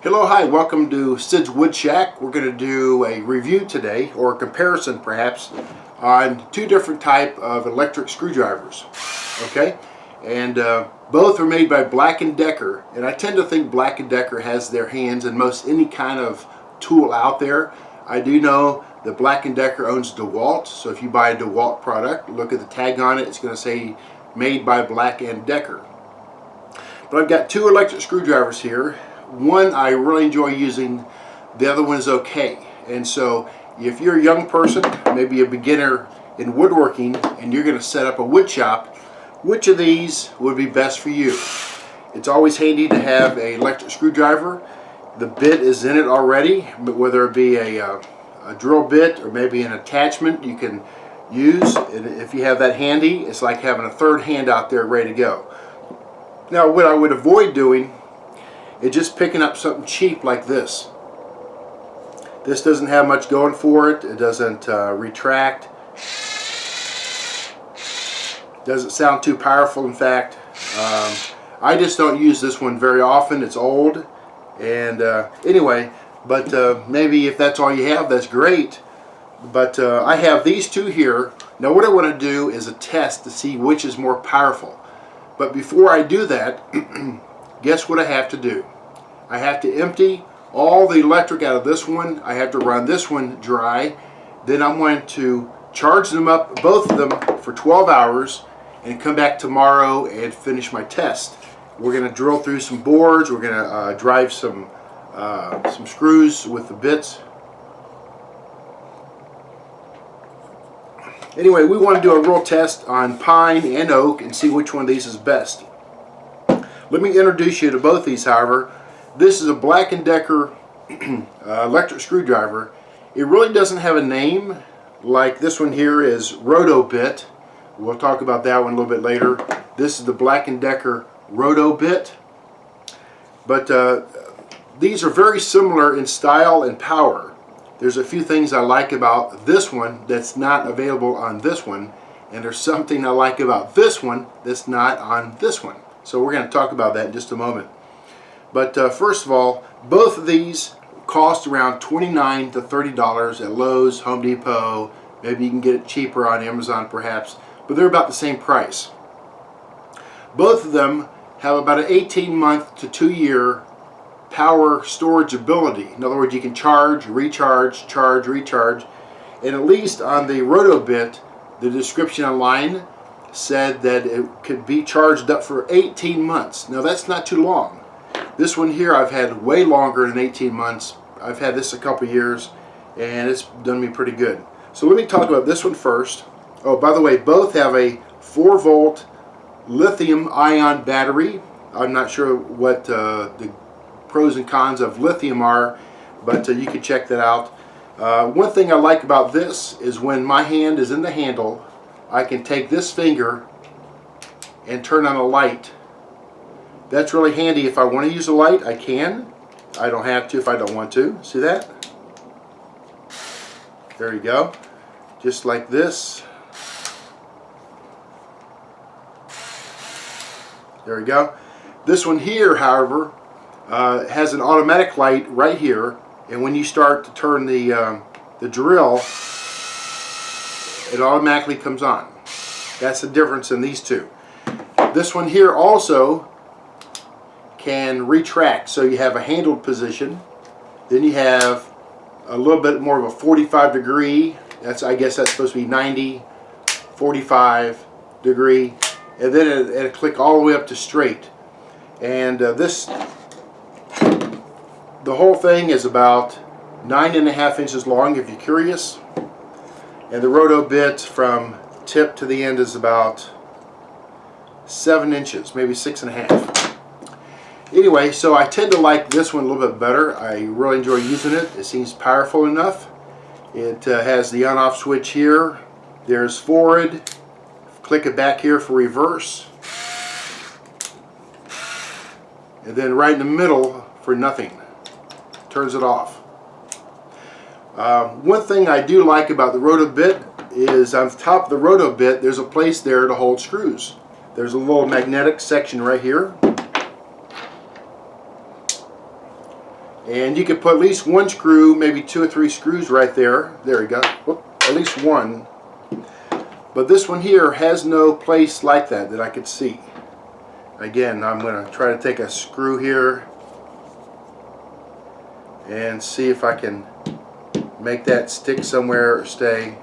Hello, hi, welcome to Sid's Wood Shack. We're going to do a review today, or a comparison perhaps, on two different type of electric screwdrivers. Okay, and both are made by Black & Decker, and I tend to think Black & Decker has their hands in most any kind of tool out there. I do know that Black & Decker owns DeWalt, so if you buy a DeWalt product, look at the tag on it, it's going to say made by Black & Decker. But I've got two electric screwdrivers here. One I really enjoy using, the other one is okay. And so if you're a young person, maybe a beginner in woodworking, and you're going to set up a wood shop, which of these would be best for you? It's always handy to have an electric screwdriver. The bit is in it already, but whether it be a drill bit or maybe an attachment you can use. And if you have that handy, it's like having a third hand out there ready to go. Now what I would avoid doing is just picking up something cheap like this. This doesn't have much going for it. It doesn't retract. Doesn't sound too powerful, in fact. I just don't use this one very often. It's old. And anyway, but maybe if that's all you have, that's great. But I have these two here. Now what I want to do is a test to see which is more powerful. But before I do that, guess what I have to do? I have to empty all the electric out of this one. I have to run this one dry. Then I'm going to charge them up, both of them, for 12 hours and come back tomorrow and finish my test. We're going to drill through some boards. We're going to drive some screws with the bits. Anyway, we want to do a real test on pine and oak and see which one of these is best. Let me introduce you to both these, however. This is a Black & Decker electric screwdriver. It really doesn't have a name, like this one here is Roto Bit. We'll talk about that one a little bit later. This is the Black & Decker Roto Bit. But these are very similar in style and power. There's a few things I like about this one that's not available on this one, and there's something I like about this one that's not on this one. So we're going to talk about that in just a moment. But first of all, both of these cost around $29 to $30 at Lowe's, Home Depot. Maybe you can get it cheaper on Amazon perhaps, but they're about the same price. Both of them have about an 18-month to 2-year power storage ability. In other words, you can charge, recharge, charge, recharge. And at least on the Roto Bit, the description online said that it could be charged up for 18 months. Now that's not too long. This one here I've had way longer than 18 months. I've had this a couple years and it's done me pretty good. So let me talk about this one first. Oh, by the way, both have a 4-volt lithium-ion battery. I'm not sure what the pros and cons of lithium are, but you can check that out. One thing I like about this is when my hand is in the handle, I can take this finger and turn on a light. That's really handy. If I want to use a light, I can. I don't have to if I don't want to. See that? There you go. Just like this. There we go. This one here, however, has an automatic light right here, and when you start to turn the drill, it automatically comes on. That's the difference in these two. This one here also can retract, so you have a handled position, then you have a little bit more of a 45 degree, I guess that's supposed to be 90, 45 degree, and then it'll click all the way up to straight. And the whole thing is about 9.5 inches long if you're curious, and the Roto Bit from tip to the end is about 7 inches, maybe 6.5. Anyway, so I tend to like this one a little bit better. I really enjoy using it. It seems powerful enough. It has the on-off switch here. There's forward. Click it back here for reverse. And then right in the middle for nothing. Turns it off. One thing I do like about the Roto Bit is on top of the Roto Bit there's a place there to hold screws. There's a little magnetic section right here. And you could put at least one screw, maybe 2 or 3 screws right there. There we go. Whoop, at least one. But this one here has no place like that I could see. Again, I'm going to try to take a screw here and see if I can make that stick somewhere or stay.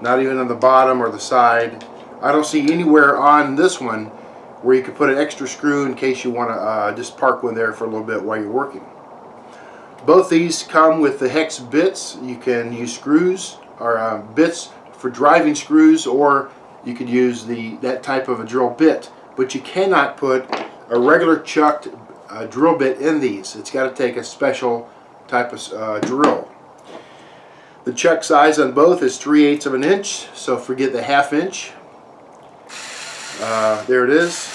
Not even on the bottom or the side. I don't see anywhere on this one where you could put an extra screw in case you want to just park one there for a little bit while you're working. Both these come with the hex bits. You can use screws or bits for driving screws, or you could use that type of a drill bit. But you cannot put a regular chucked drill bit in these. It's got to take a special type of drill. The chuck size on both is 3/8 of an inch, so forget the 1/2 inch. There it is.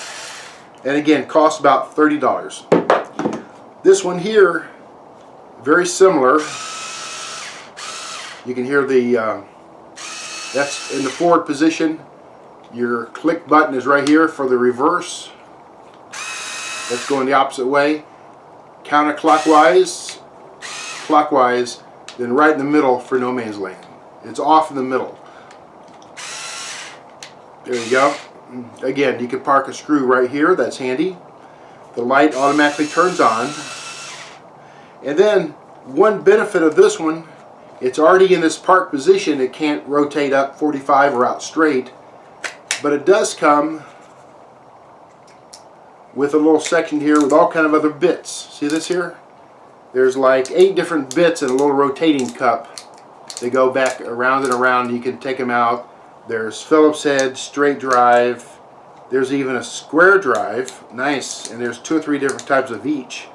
And again, costs about $30. This one here, very similar. You can hear that's in the forward position. Your click button is right here for the reverse. That's going the opposite way. Counterclockwise, clockwise, then right in the middle for no man's land. It's off in the middle. There you go. Again, you can park a screw right here. That's handy. The light automatically turns on. And then one benefit of this one, it's already in this park position. It can't rotate up 45 or out straight, but it does come with a little section here with all kind of other bits. See this here? There's like 8 different bits in a little rotating cup. They go back around and around. You can take them out. There's Phillips head, straight drive. There's even a square drive. Nice. And there's 2 or 3 different types of each,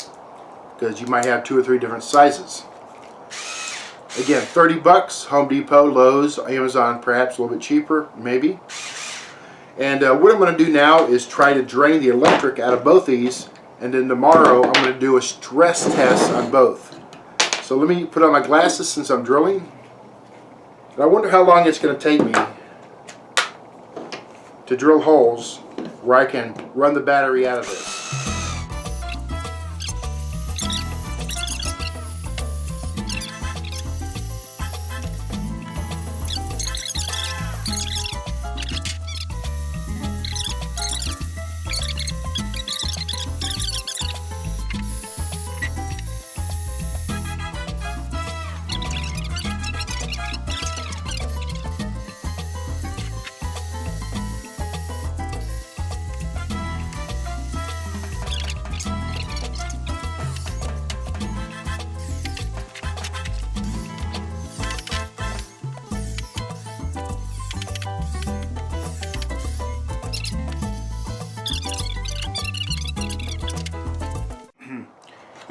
because you might have 2 or 3 different sizes. Again, $30. Home Depot, Lowe's, Amazon, perhaps a little bit cheaper, maybe. And what I'm going to do now is try to drain the electric out of both these, and then tomorrow I'm going to do a stress test on both. So let me put on my glasses since I'm drilling. And I wonder how long it's going to take me to drill holes where I can run the battery out of this.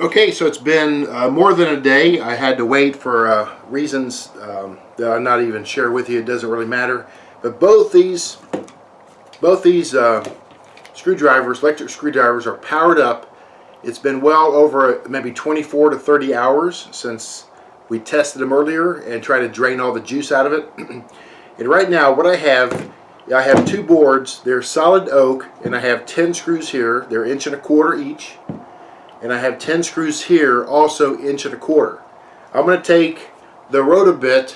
Okay, so it's been more than a day. I had to wait for reasons that I'll not even share with you. It doesn't really matter. But both these screwdrivers, electric screwdrivers, are powered up. It's been well over maybe 24 to 30 hours since we tested them earlier and tried to drain all the juice out of it. And right now, what I have 2 boards. They're solid oak, and I have 10 screws here. They're 1.25 inches each. And I have 10 screws here, also 1.25 inches. I'm going to take the rotobit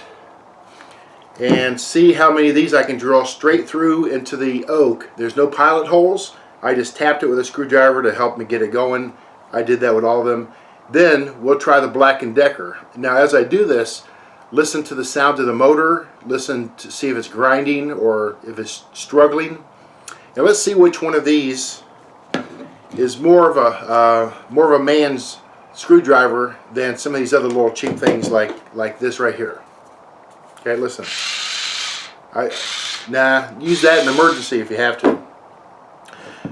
and see how many of these I can drill straight through into the oak. There's no pilot holes. I just tapped it with a screwdriver to help me get it going. I did that with all of them. Then we'll try the Black & Decker. Now as I do this, listen to the sound of the motor. Listen to see if it's grinding or if it's struggling. Now let's see which one of these is more of a man's screwdriver than some of these other little cheap things like this right here. Okay, listen. Use that in emergency if you have to.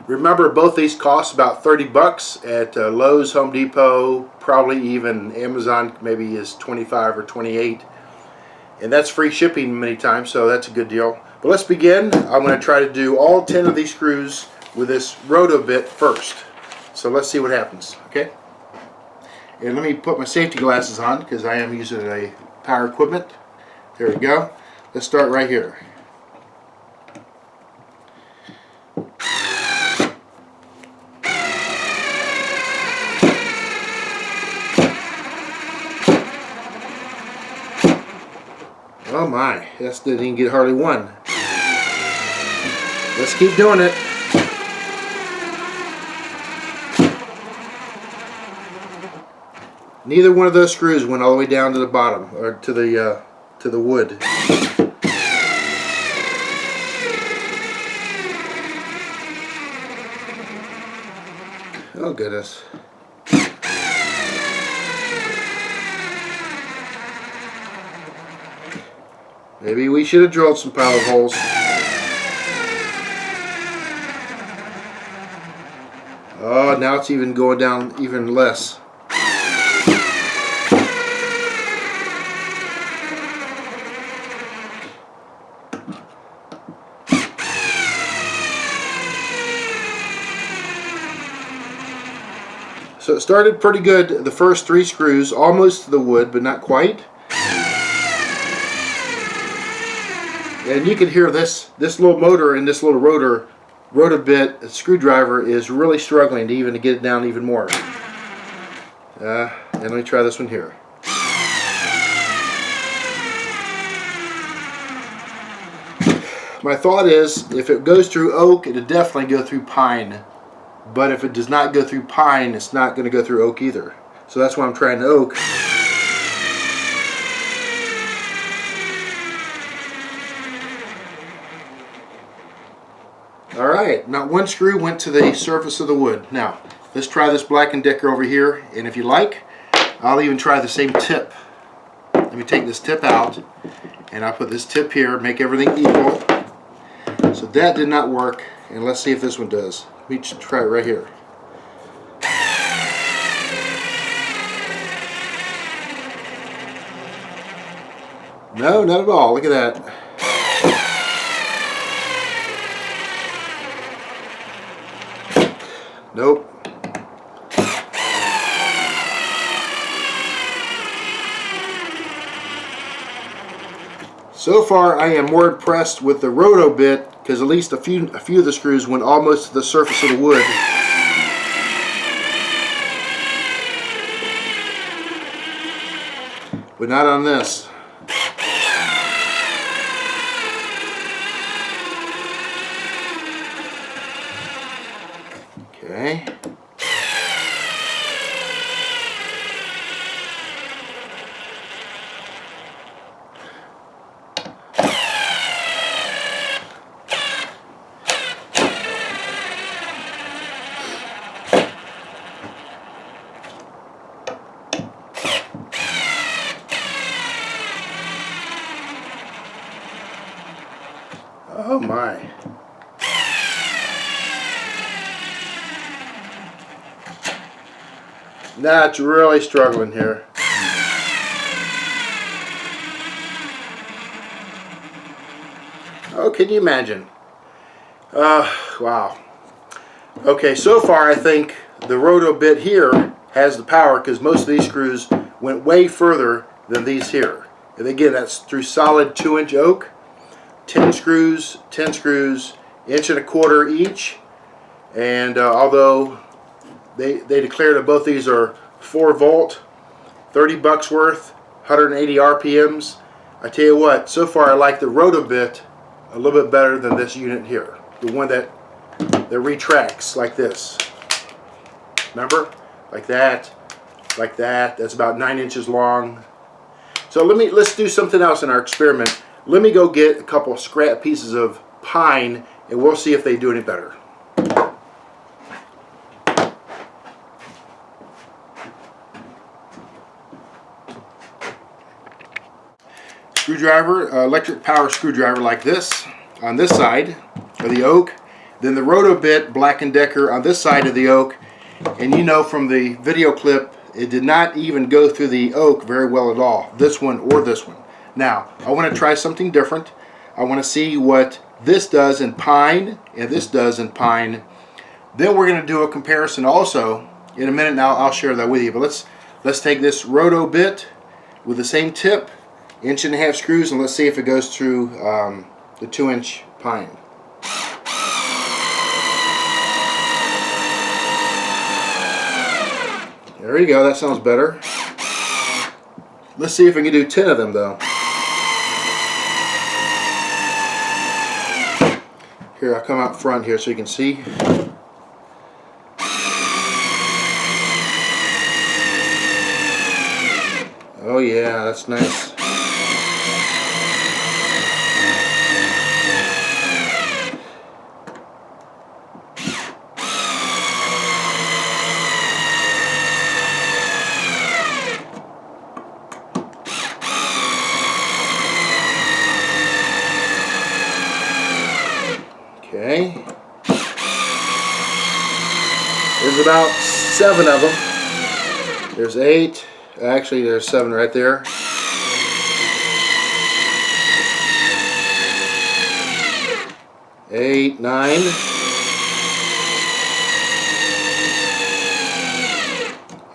Remember, both these cost about $30 at Lowe's, Home Depot, probably even Amazon maybe is 25 or 28, and that's free shipping many times, so that's a good deal. But let's begin. I'm going to try to do all 10 of these screws with this roto bit first. So let's see what happens, okay? And let me put my safety glasses on because I am using a power equipment. There we go. Let's start right here. Oh my, that didn't even get hardly one. Let's keep doing it. Neither one of those screws went all the way down to the bottom, or to the wood. Oh goodness. Maybe we should have drilled some pilot holes. Oh, now it's even going down even less. So it started pretty good, the first 3 screws, almost to the wood, but not quite. And you can hear this little motor and this little rotor bit screwdriver is really struggling to get it down even more. And let me try this one here. My thought is, if it goes through oak, it'll definitely go through pine. But if it does not go through pine, it's not going to go through oak either. So that's why I'm trying the oak. Alright, not one screw went to the surface of the wood. Now, let's try this Black & Decker over here, and if you like, I'll even try the same tip. Let me take this tip out, and I'll put this tip here, make everything equal. So that did not work, and let's see if this one does. Let me try it right here. No, not at all. Look at that. Nope. So far, I am more impressed with the roto bit, because at least a few of the screws went almost to the surface of the wood. But not on this. Okay. Oh my. That's really struggling here. Oh, can you imagine? Wow. Okay, so far I think the roto bit here has the power, because most of these screws went way further than these here. And again, that's through solid 2-inch oak. 10 screws, 1.25 inch each. And although they declare that both these are 4 volt, 30 bucks worth, 180 RPMs. I tell you what, so far I like the roto bit a little bit better than this unit here. The one that retracts like this. Remember? Like that. Like that. That's about 9 inches long. So let's do something else in our experiment. Let me go get a couple scrap pieces of pine, and we'll see if they do any better. Screwdriver, electric power screwdriver like this on this side of the oak. Then the roto bit, Black & Decker, on this side of the oak. And you know from the video clip, it did not even go through the oak very well at all. This one or this one. Now, I want to try something different. I want to see what this does in pine and this does in pine. Then we're going to do a comparison also in a minute. Now I'll share that with you. But let's take this roto bit with the same tip, 1.5 inch screws, and let's see if it goes through the 2-inch pine. There you go, that sounds better. Let's see if we can do 10 of them though. Here, I'll come out front here so you can see. Oh yeah, that's nice. Okay. There's about 7 of them. There's 8. Actually, there's 7 right there. Eight, 9.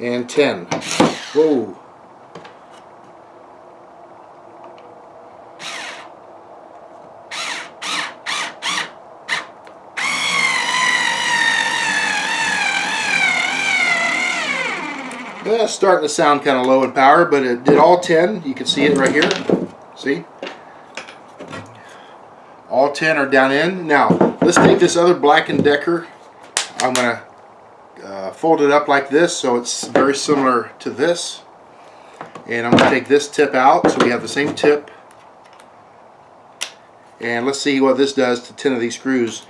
And 10. Whoa. Yeah, it's starting to sound kind of low in power, but it did all 10. You can see it right here. See? All 10 are down in. Now, let's take this other Black & Decker. I'm going to fold it up like this so it's very similar to this. And I'm going to take this tip out so we have the same tip. And let's see what this does to 10 of these screws.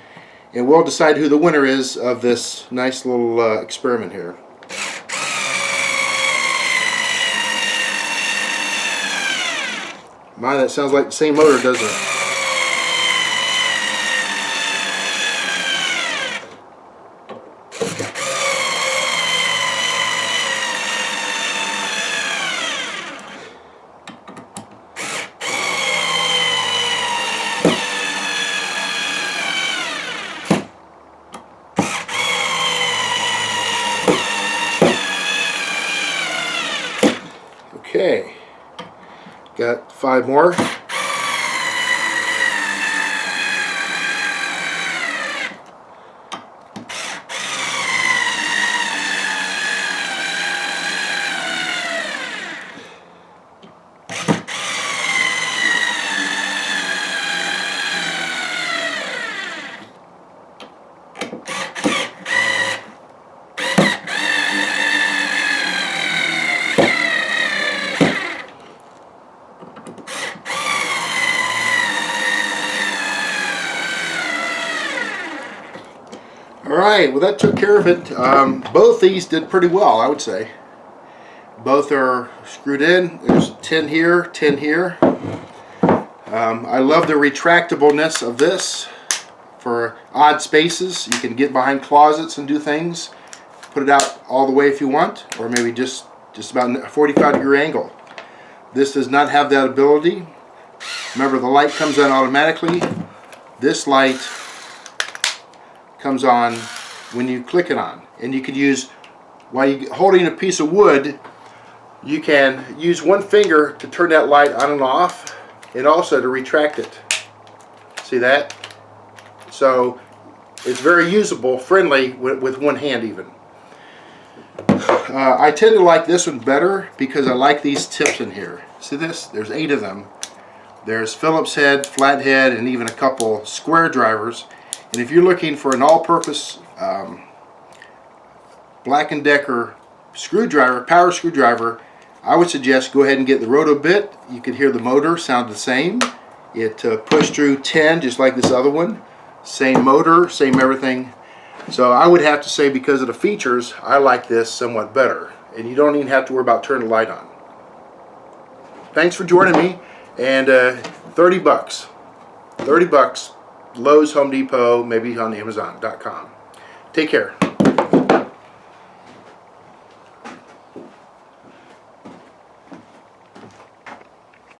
And we'll decide who the winner is of this nice little experiment here. My, that sounds like the same motor, doesn't it? Okay, got 5 more. Alright, well that took care of it. Both these did pretty well, I would say. Both are screwed in. There's 10 here, 10 here. I love the retractableness of this for odd spaces. You can get behind closets and do things. Put it out all the way if you want, or maybe just about a 45-degree angle. This does not have that ability. Remember, the light comes on automatically. This light comes on when you click it on, and you could use, while you're holding a piece of wood, you can use one finger to turn that light on and off, and also to retract it. See that? So it's very usable, friendly with one hand even. I tend to like this one better because I like these tips in here. See this? There's 8 of them. There's Phillips head, flat head, and even a couple square drivers. And if you're looking for an all-purpose Black & Decker screwdriver, power screwdriver, I would suggest go ahead and get the roto bit. You can hear the motor sound the same. It pushed through 10 just like this other one. Same motor, same everything. So I would have to say, because of the features, I like this somewhat better. And you don't even have to worry about turning the light on. Thanks for joining me. And 30 bucks. 30 bucks. Lowe's, Home Depot, maybe on Amazon.com. Take care.